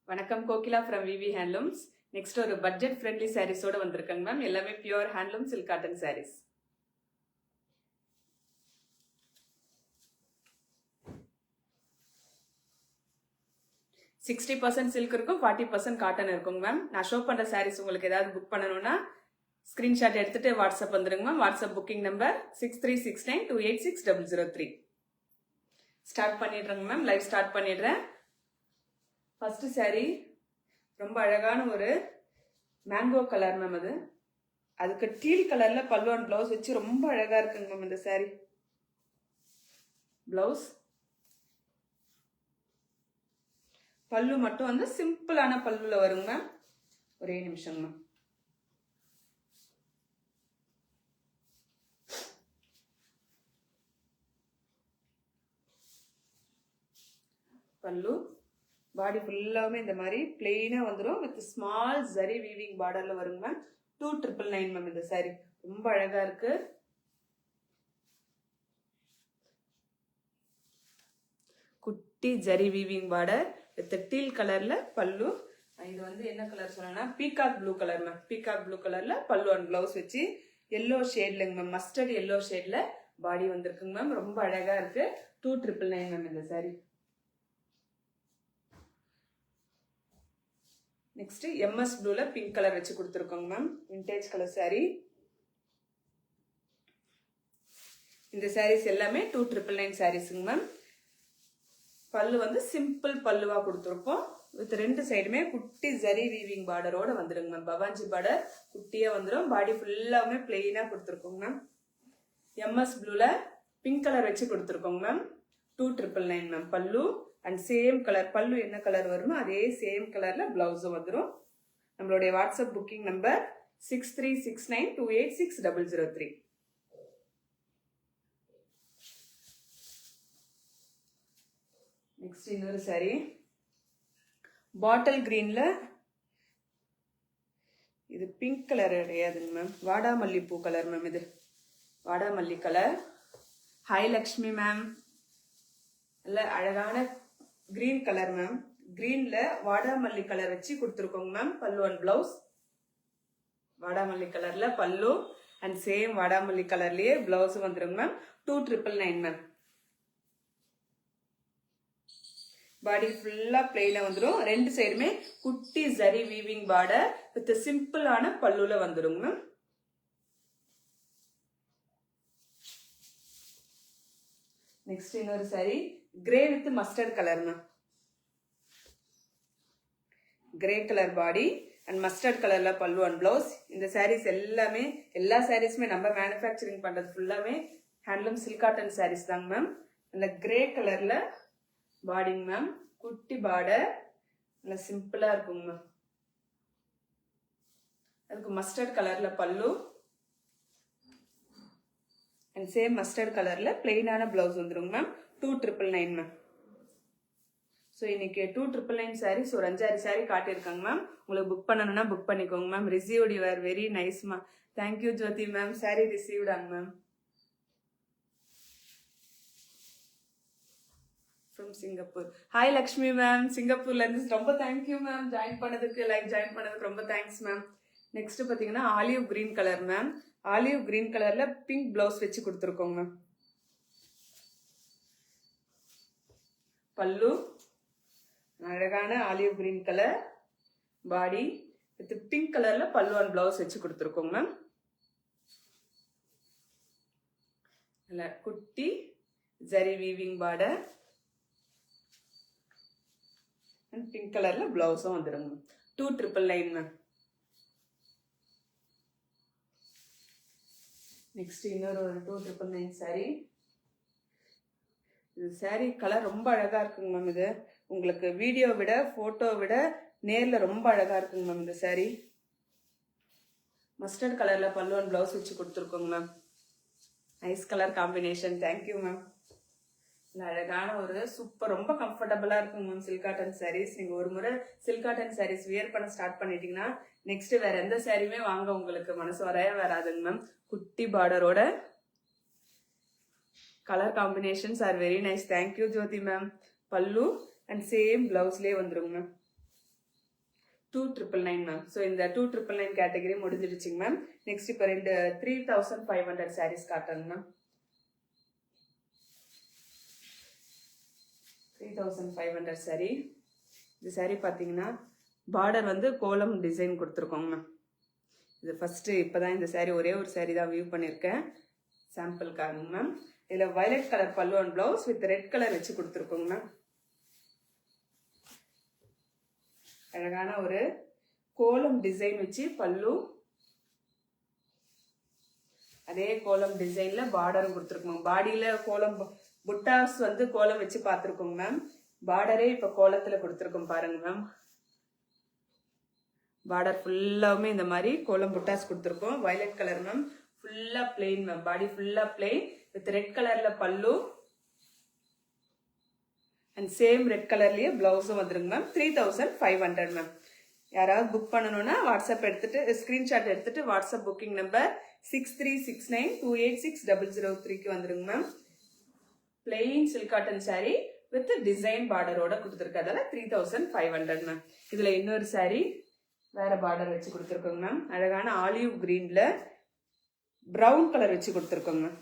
வணக்கம், Kokila from VV handlooms. Next ஒரு budget friendly சாரீஸோட வந்திருக்காங்க மேம். எல்லாமே pure handloom silk cotton saris. %60 silk இருக்கும், 40% காட்டன் இருக்குங்க மேம். நான் ஷோ பண்ற சாரீஸ் உங்களுக்கு ஏதாவது புக் பண்ணணும்னா ஸ்கிரீன்ஷாட் எடுத்துட்டு வாட்ஸ்அப் வந்துருங்க ma'am. WhatsApp booking number 6369286003. Start பண்ணிடுறேங்க மேம். லைவ் ஸ்டார்ட் பண்ணிடுறேன். ஃபர்ஸ்ட் சாரீ ரொம்ப அழகான ஒரு மேங்கோ கலர் மேம். அதுக்கு டீல் கலர்ல பல்லு அண்ட் பிளவுஸ் வச்சு ரொம்ப அழகா இருக்குங்க மேம் இந்த சாரீ. பிளவுஸ் பல்லு மட்டும் வந்து சிம்பிளான பல்லுல வருங்க மேம். ஒரே நிமிஷம் மேம். பல்லு பாடி ஃபுல்லாவே இந்த மாதிரி பிளெயினா வந்துடும். வித் ஸ்மால் ஜரி வீவிங் பார்டர்ல வருங்க மேம். 2999 மேம் இந்த சாரி. ரொம்ப அழகா இருக்கு. குட்டி zari weaving border with teal கலர்ல பல்லு. இது வந்து என்ன கலர் சொன்னா peacock blue colour ma'am. Peacock blue கலர்ல பல்லு அண்ட் பிளவுஸ் வச்சு எல்லோ ஷேட்லங்க மேம். மஸ்டர்ட் எல்லோ ஷேட்ல பாடி வந்திருக்குங்க மேம். ரொம்ப அழகா இருக்கு. 2999 மேம் இந்த சாரி. நெக்ஸ்ட் எம்எஸ் ப்ளூல பிங்க் கலர் வச்சு கொடுத்துருக்கோங்க மேம். Vintage colour sari. இந்த சாரீஸ் எல்லாமே 2999 சாரீஸுங்க மேம். பல்லு வந்து சிம்பிள் பல்லுவா கொடுத்துருப்போம். வித் ரெண்டு சைடுமே குட்டி ஜரி வீவிங் பார்டரோட வந்துருங்க மேம். பவாஞ்சி பார்டர் குட்டியா வந்துடும். பாடி ஃபுல்லாமே பிளெயினா கொடுத்துருக்கோங்க மேம். எம்எஸ் ப்ளூல பிங்க் கலர் வச்சு கொடுத்துருக்கோங்க ma'am. 2999 ma'am. Pallu and same colour பல்லு என்ன கலர் வருமோ அதே சேம் கலர்ல பிளவுஸும் வந்துடும். நம்மளுடைய வாட்ஸ்அப் புக்கிங் நம்பர் 6369286003. நெக்ஸ்ட் இன்னொரு சாரி பாட்டில் கிரீன்ல. இது பிங்க் கலர் கிடையாதுங்க மேம். வாடாமல்லி பூ கலர் மேம். இது வாடாமல்லி கலர். Hi Lakshmi ma'am. நல்ல அழகான கிரீன் கலர் மேம். கிரீன்ல வாடாமல்லி கலர் வச்சு கொடுத்துருக்கோங்க மேம். பல்லு அண்ட் பிளவுஸ் வாடாமல்லி கலர்ல பல்லு அண்ட் சேம் வாடாமல்லி கலர்லயே பிளவுஸ் வந்துருங்க மேம். 2999 மேம். பாடி ஃபுல்லா பிளெயினா வந்துடும். ரெண்டு சைடுமே குட்டி ஜரி வீவிங் பார்டர் வித் சிம்பிளான பல்லுல வந்துடும் மேம். நெக்ஸ்ட் இன்னொரு sorry grey with mustard colour ma'am. Grey colour body and mustard கலர்ல பல்லு அண்ட் பிளவுஸ். இந்த சாரீஸ் எல்லாமே எல்லா சாரீஸுமே நம்ம மேனுஃபேக்சரிங் பண்றது ஃபுல்லாமே ஹேண்ட்லூம் சில்க் காட்டன் சாரீஸ் தாங்க மேம். அந்த கிரே கலர்ல பாடிங்க மேம். குட்டி பார்டர் நல்லா சிம்பிளா இருக்குங்க மேம். அதுக்கு மஸ்டர்ட் கலர்ல பல்லு அண்ட் சேம் மஸ்டர்ட் கலர்ல பிளெயினான பிளவுஸ் வந்துருங்க மேம். 2999 மேம். ஸோ இன்னைக்கு 2999 சாரீஸ் ஒரு 5-6 சாரி காட்டியிருக்காங்க மேம். உங்களுக்கு புக் பண்ணணும்னா புக் பண்ணிக்கோங்க ma'am. Received you are very nice ma'am. Thank you Jyothi ma'am. Sari ரிசீவ்டாங்க ma'am. From Singapore. Hi Lakshmi ma'am. சிங்கப்பூர்ல இருந்து ரொம்ப தேங்க்யூ மேம். ஜாயின் பண்ணதுக்கு லைவ் ஜாயின் பண்ணதுக்கு ரொம்ப தேங்க்ஸ் மேம். நெக்ஸ்ட் பாத்தீங்கன்னா olive green colour ma'am. Olive green கலர்ல பிங்க் பிளவுஸ் வச்சு கொடுத்துருக்கோங்க மேம். பல்லு அழகான olive green colour body with pink கலர்ல பல்லு அண்ட் பிளவுஸ் வச்சு கொடுத்துருக்கோங்க மேம். குட்டி zari weaving border and pink கலர்ல பிளவுஸும் வந்துருங்க மேம். 2999 மேம். நெக்ஸ்ட் இன்னொரு 2999 சாரி. இது சாரி கலர் ரொம்ப அழகா இருக்குங்க மேம். இது உங்களுக்கு வீடியோ விட போட்டோ விட நேர்ல ரொம்ப அழகா இருக்குங்க மேம். இந்த சாரி மஸ்டர்ட் கலர்ல பல்லு அண்ட் பிளவுஸ் வச்சு கொடுத்துருக்கோங்க ma'am. Nice colour combination. Thank you ma'am. அழகான ஒரு சூப்பர் ரொம்ப கம்ஃபர்டபுளா இருக்குங்க மேம் சில்க் காட்டன் சாரீஸ். நீங்க ஒரு முறை சில்க் காட்டன் சாரீஸ் வியர் பண்ண ஸ்டார்ட் பண்ணிட்டீங்கன்னா நெக்ஸ்ட் வேற எந்த சாரியுமே வாங்க உங்களுக்கு மனசு வரைய வராதுங்க மேம். குட்டி பார்டரோட colour combinations are very nice. Thank you Jyothi ma'am. Pallu and same பிளவுஸ்லயே வந்துருங்க மேம். 2,999 மேம். ஸோ இந்த 2,999 கேட்டகரி முடிஞ்சிடுச்சுங்க மேம். நெக்ஸ்ட் இப்போ 3,500 சாரீஸ் காட்டுறேங்க மேம். 3,500 சாரீ. இந்த சாரீ பார்த்தீங்கன்னா பார்டர் வந்து கோலம் டிசைன் கொடுத்துருக்கோங்க மேம். இது ஃபர்ஸ்ட் இப்போதான் இந்த சாரீ ஒரே ஒரு சாரீ தான் வியூ பண்ணியிருக்கேன் சாம்பிளுக்காக மேம். இதில் வயலட் கலர் பல்லு and blouse with red colour வச்சு கொடுத்துருக்கோங்க மேம். அழகான ஒரு கோலம் டிசைன் வச்சு பல்லு, அதே கோலம் டிசைன்ல பார்டரும் கொடுத்துருக்கோம். பாடியில கோலம் புட்டாஸ் வந்து கோலம் வச்சு பார்த்துருக்கோங்க மேம். பார்டரே இப்ப கோலத்துல கொடுத்துருக்கோம் பாருங்க மேம். பார்டர் ஃபுல்லாவுமே இந்த மாதிரி கோலம் புட்டாஸ் கொடுத்துருக்கோம். Violet colour ma'am. ஃபுல்லா பிளெயின் மேம். பாடி ஃபுல்லா பிளெயின் வித் ரெட் கலர்ல பல்லு அண்ட் சேம் ரெட் கலர்லயே பிளவுஸும் வந்துருங்க மேம். 3,500 மேம். யாராவது புக் பண்ணணும்னா வாட்ஸ்அப் எடுத்துட்டு ஸ்கிரீன்ஷாட் எடுத்துட்டு வாட்ஸ்அப் புக்கிங் நம்பர் 6369286003க்கு வந்துருங்க ma'am. Plain silk cotton sari with design பார்டரோட கொடுத்துருக்கதால 3,500 மேம். இதுல இன்னொரு சாரி வேற பார்டர் வச்சு கொடுத்துருக்கோங்க மேம். அழகான ஆலிவ் கிரீன்ல பிரவுன் கலர் வச்சு கொடுத்துருக்கோங்க மேம்.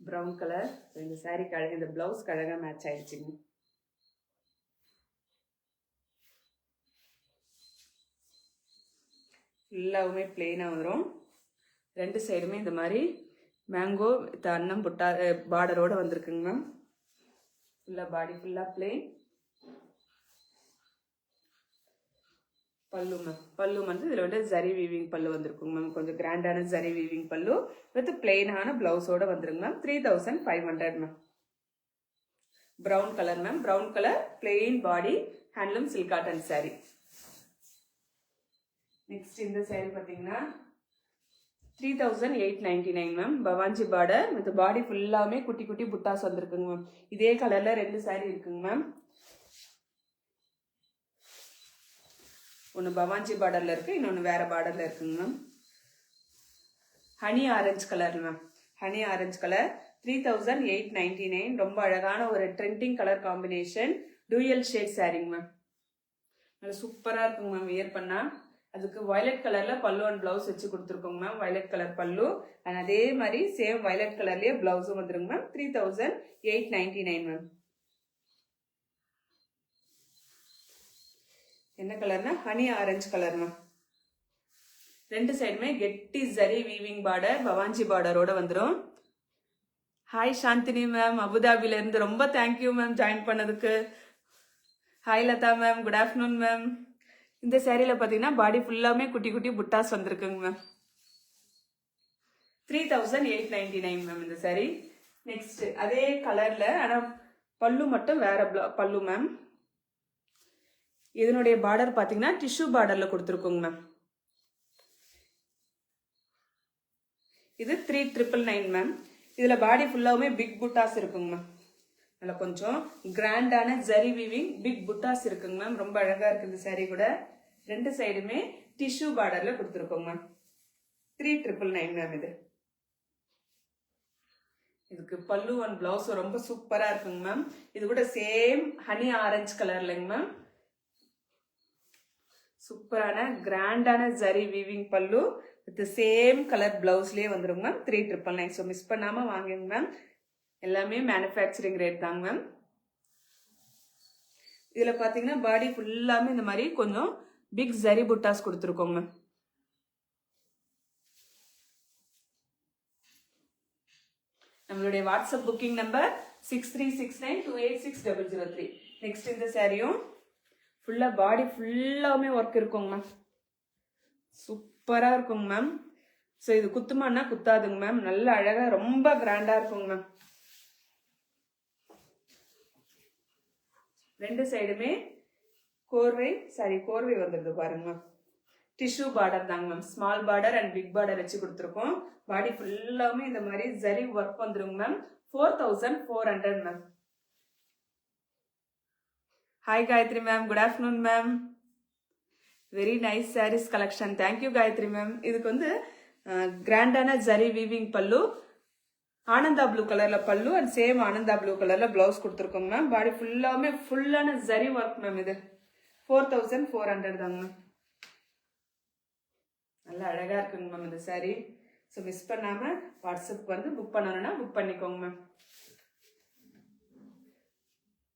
Brown colour. இந்த சாரிக்கு அழகாக இந்த பிளவுஸ்க்கு அழகா மேட்ச் ஆயிடுச்சுங்க. ஃபுல்லாவுமே பிளெயினா வந்துடும். ரெண்டு சைடுமே இந்த மாதிரி மேங்கோ அன்னம் புட்டா பார்டரோட வந்திருக்குங்க மேம். ஃபுல்லா பாடி ஃபுல்லா பிளெயின். பல்லு மேம். பல்லு வந்து இதுல வந்து ஜரி வீவிங் பல்லு வந்திருக்குங்க மேம். கொஞ்சம் கிராண்டான ஜரி வீவிங் பல்லு வித் பிளெயினான பிளவுஸோட வந்துருங்க ma'am. 3,500 ma'am. Brown colour ma'am. Brown colour plain body handloom silk cotton sari. Next இந்த சாரி பாத்தீங்கன்னா 3,899 மேம். பவாஞ்சி பார்டர் வித் பாடி ஃபுல்லாமே குட்டி குட்டி புட்டாஸ் வந்திருக்குங்க மேம். இதே கலர்ல ரெண்டு சாரி இருக்குங்க மேம். ஒன்று பவாஞ்சி பார்டர்ல இருக்கு, இன்னொன்று வேற பார்டர்ல இருக்குங்க ma'am. Honey orange colour ma'am. Honey orange colour 3,899. ரொம்ப அழகான ஒரு trending colour combination. Dual shade சாரிங்க மேம். நல்லா சூப்பரா இருக்குங்க மேம் வியர் பண்ணா. அதுக்கு வயலட் கலர்ல பல்லு அண்ட் பிளவுஸ் வச்சு கொடுத்துருக்கோங்க மேம். வயலட் கலர் பல்லு அண்ட் அதே மாதிரி சேம் வயலட் கலர்லயே பிளவுஸும் வந்துருங்க மேம். 3,899 மேம். என்ன கலர்னா ஹனி ஆரஞ்சு கலர் மேம். ரெண்டு சைடுமே கெட்டி ஜரி வீவிங் பார்டர் பவாஞ்சி பார்டரோட வந்துடும். ஹாய் சாந்தினி மேம், அபுதாபில இருந்து. ரொம்ப தேங்க்யூ மேம் ஜாயின் பண்ணதுக்கு. Hi Latha ma'am, good afternoon ma'am. இந்த சாரியில பாத்தீங்கன்னா பாடி ஃபுல்லாமே குட்டி குட்டி புட்டாஸ் வந்திருக்குங்க மேம். 3,899 மேம் இந்த சாரி. நெக்ஸ்ட் அதே கலர்ல ஆனா பல்லு மட்டும் வேற பல்லு மேம். இதனுடைய பார்டர் பாத்தீங்கன்னா டிஷ்யூ பார்டர்ல கொடுத்துருக்கோங்க மேம். இது 3,999 மேம். இதுல பாடி ஃபுல்லாவுமே பிக் புட்டாஸ் இருக்குங்க மேம். அதுல கொஞ்சம் கிராண்டான ஜரி வீவிங் பிக் புட்டாஸ் இருக்குங்க மேம். ரொம்ப அழகா இருக்கு இந்த சாரி கூட. ரெண்டு சைடுமே டிஷ்யூ பார்டர்ல கொடுத்துருக்கோங்க மேம். 3,999 மேம். இதுக்கு பல்லு அண்ட் பிளவுஸ் ரொம்ப சூப்பரா இருக்குங்க மேம். இது கூட சேம் ஹனி ஆரஞ்சு கலர்லங்க மேம். சூப்பரான கிராண்டான zari weaving pallu with same colour பிளவுஸ்லயே வந்துருங்க மேம். 3,999. ஸோ மிஸ் பண்ணாம வாங்குங்க மேம். எல்லாமே மேனுஃபேக்சரிங் ரேட் தாங்க மேம். இதுல பாத்தீங்கன்னா பாடி ஃபுல்லாமே இந்த மாதிரி கொஞ்சம் பிக் ஜரி புட்டாஸ் கொடுத்துருக்கோங்க மேம். நம்மளுடைய வாட்ஸ்அப் புக்கிங் நம்பர் 6369286003. நெக்ஸ்ட் இந்த சாரியும் ஃபுல்லா பாடி ஃபுல்லாவுமே ஒர்க் இருக்குங்க மேம். சூப்பரா இருக்குங்க மேம். ஸோ இது குத்துமானா குத்தாதுங்க மேம். நல்ல அழகா ரொம்ப கிராண்டா இருக்குங்க மேம். ரெண்டு சைடுமே கோர்வை வந்துருது பாருங்க மேம். டிஷ்யூ பார்டர் தாங்க ma'am. Small border and big border வச்சு கொடுத்துருக்கோம். பாடி ஃபுல்லாவுமே இந்த மாதிரி ஜரி ஒர்க் வந்துருங்க ma'am. 4,400 ma'am. Hi Gayathri ma'am, good afternoon ma'am. Very nice saris collection. Thank you Gayathri ma'am. இதுக்கு வந்து கிராண்டான ஜரி வீவிங் பல்லு ஆனந்தா ப்ளூ கலர்ல pallu and same Ananda blue கலர்ல பிளவுஸ் கொடுத்துருக்கோங்க மேம். பாடி ஃபுல்லாமே ஃபுல்லான ஜரி ஒர்க் மேம். இது 4400 தாங்க மேம். நல்லா அழகா இருக்குங்க மேம் இந்த சாரி. ஸோ மிஸ் பண்ணாம வாட்ஸ்அப் வந்து புக் பண்ணணும்னா புக் பண்ணிக்கோங்க ma'am.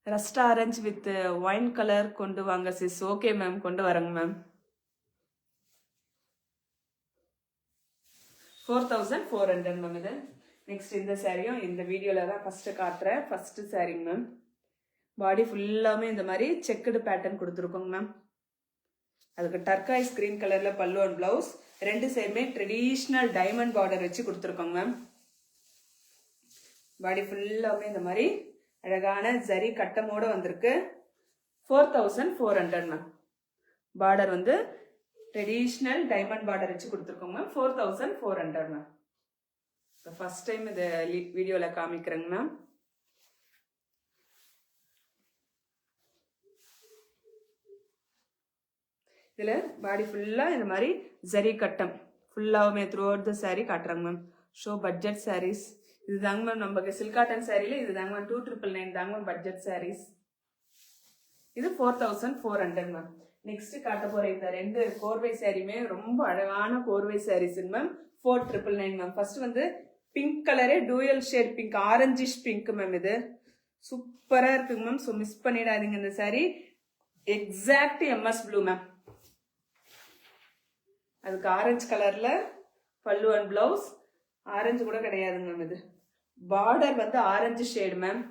Rust orange with wine colour கொண்டு வாங்க சிஸ். ஓகே மேம், கொண்டு வரேங்க மேம். 4400 மேம் இது. நெக்ஸ்ட் இந்த சாரியும் இந்த வீடியோல தான் ஃபர்ஸ்ட் காட்டுறேன். ஃபர்ஸ்ட் சாரிங்க மேம். பாடி ஃபுல்லாமே இந்த மாதிரி செக்குடு பேட்டர்ன் கொடுத்துருக்கோங்க மேம். அதுக்கு டர்காய்ஸ் கிரீன் கலர்ல பல்லு அண்ட் பிளவுஸ். ரெண்டு சைடுமே ட்ரெடிஷ்னல் டைமண்ட் பார்டர் வச்சு கொடுத்துருக்கோங்க மேம். பாடி ஃபுல்லாமே இந்த மாதிரி அழகான ஜரி கட்டமோட வந்திருக்கு. 4400 மேம். பார்டர் வந்து ட்ரெடிஷ்னல் டைமண்ட் பார்டர் வச்சு கொடுத்துருக்கோங்க மேம். 4400 மேம். ஃபர்ஸ்ட் டைம் இந்த வீடியோல காமிக்கிறேங்க மேம். இதுல பாடி ஃபுல்லா இந்த மாதிரி ஜரி கட்டம் ஃபுல்லாவுமே த்ரூ அவுட் த சாரி காட்டுறாங்க மேம். ஷோ பட்ஜெட் சாரீஸ் இது தாங்க மேம். நமக்கு சில்க் காட்டன் சாரியில இது தாங்க மேம். 2999 தாங்க மேம் பட்ஜெட் சாரீஸ். இது 4400 மேம். நெக்ஸ்ட் காட்ட போற இந்த ரெண்டு கோர்வை சாரியுமே ரொம்ப அழகான கோர்வை சாரீஸ் மேம். 4999 மேம். ஃபர்ஸ்ட் வந்து பிங்க் கலரே dual shade pink, orangish pink ma'am. இது சூப்பரா இருக்குங்க மேம். ஸோ மிஸ் பண்ணிடாதீங்க இந்த sorry. Exact MS blue ma'am. அதுக்கு ஆரஞ்சு கலர்ல பல்லு அண்ட் பிளவுஸ். ஆரஞ்சு கூட கிடையாதுங்க மேம். இது பார்டர் வந்து orange shade ma'am.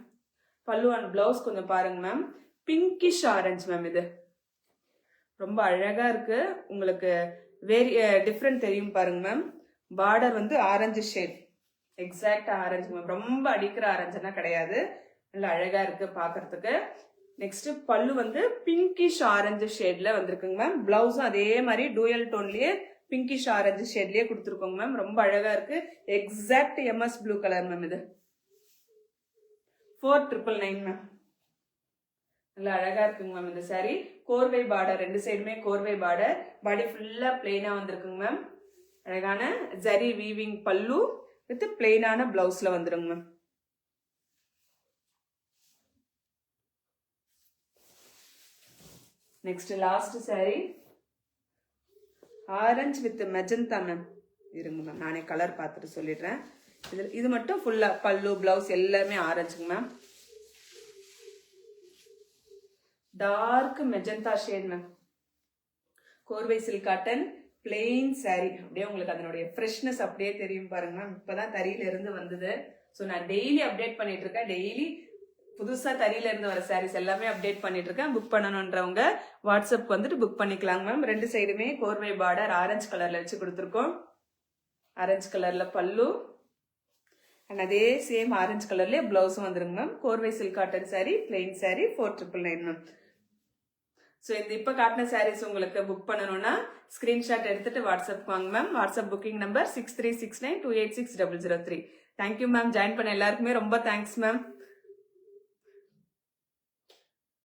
Pallu and blouse கொஞ்சம் பாருங்க மேம். Pinkish orange ma'am. இது ரொம்ப அழகா இருக்கு. உங்களுக்கு டிஃப்ரெண்ட் தெரியும் பாருங்க மேம். பார்டர் வந்து orange shade, exact orange ma'am. ரொம்ப அடிக்கிற ஆரஞ்சுனா கிடையாது. நல்லா அழகா இருக்கு பாக்குறதுக்கு. நெக்ஸ்ட் பல்லு வந்து பிங்கிஷ் ஆரஞ்சு ஷேட்ல வந்திருக்குங்க மேம். பிளவுஸும் அதே மாதிரி டூயல் டோன்லயே பிங்கிஷ் ஆரஞ்சு ஷேட்லயே கொடுத்துருக்கோங்க மேம். ரொம்ப அழகா இருக்கு. Exact MS blue colour ma'am. இது 4999 மேம். நல்லா அழகா இருக்குங்க மேம் இந்த சாரி. கோர்வை பார்டர், ரெண்டு சைடுமே கோர்வை பார்டர். பாடி ஃபுல்லா பிளெயினா வந்திருக்குங்க மேம். அழகான ஜரி வீவிங் பல்லு வித் பிளெயினான பிளவுஸ்ல வந்துருங்க ma'am. Next last sari orange with magenta ma'am. இருங்க மேம், நானே கலர் பார்த்துட்டு சொல்லிடுறேன். இது மட்டும் ஃபுல்லா பல்லு பிளவுஸ் எல்லாமே ஆரஞ்சுங்க ma'am. Dark magenta shade ma'am. Korvai silk cotton plain sari. அப்படியே உங்களுக்கு அதனுடைய ஃப்ரெஷ்னஸ் அப்படியே தெரியும் பாருங்க மேம். இப்பதான் தறியில இருந்து வந்தது. ஸோ நான் டெய்லி அப்டேட் பண்ணிட்டு இருக்கேன். டெய்லி புதுசா தறியில இருந்து வர சாரீஸ் எல்லாமே அப்டேட் பண்ணிட்டு இருக்கேன். புக் பண்ணணும்ன்றவங்க வாட்ஸ்அப் வந்துட்டு புக் பண்ணிக்கலாங்க மேம். ரெண்டு சைடுமே கோர்வை பார்டர் ஆரஞ்சு கலர்ல வச்சு கொடுத்துருக்கோம். ஆரஞ்சு கலர்ல பல்லு அண்ட் அதே சேம் ஆரஞ்சு கலர்லயே பிளவுஸும் வந்துருங்க ma'am. Korvai silk cotton sari, plain sari 4999 ma'am. So இந்த இப்போ காட்டின சாரீஸ் உங்களுக்கு புக் பண்ணணும்னா ஸ்கிரீன்ஷாட் எடுத்துட்டு வாட்ஸ்அப் வாங்க ma'am. WhatsApp booking number 6369286003. Thank you ma'am. Join பண்ண எல்லாருக்குமே ரொம்ப தேங்க்ஸ் மேம்.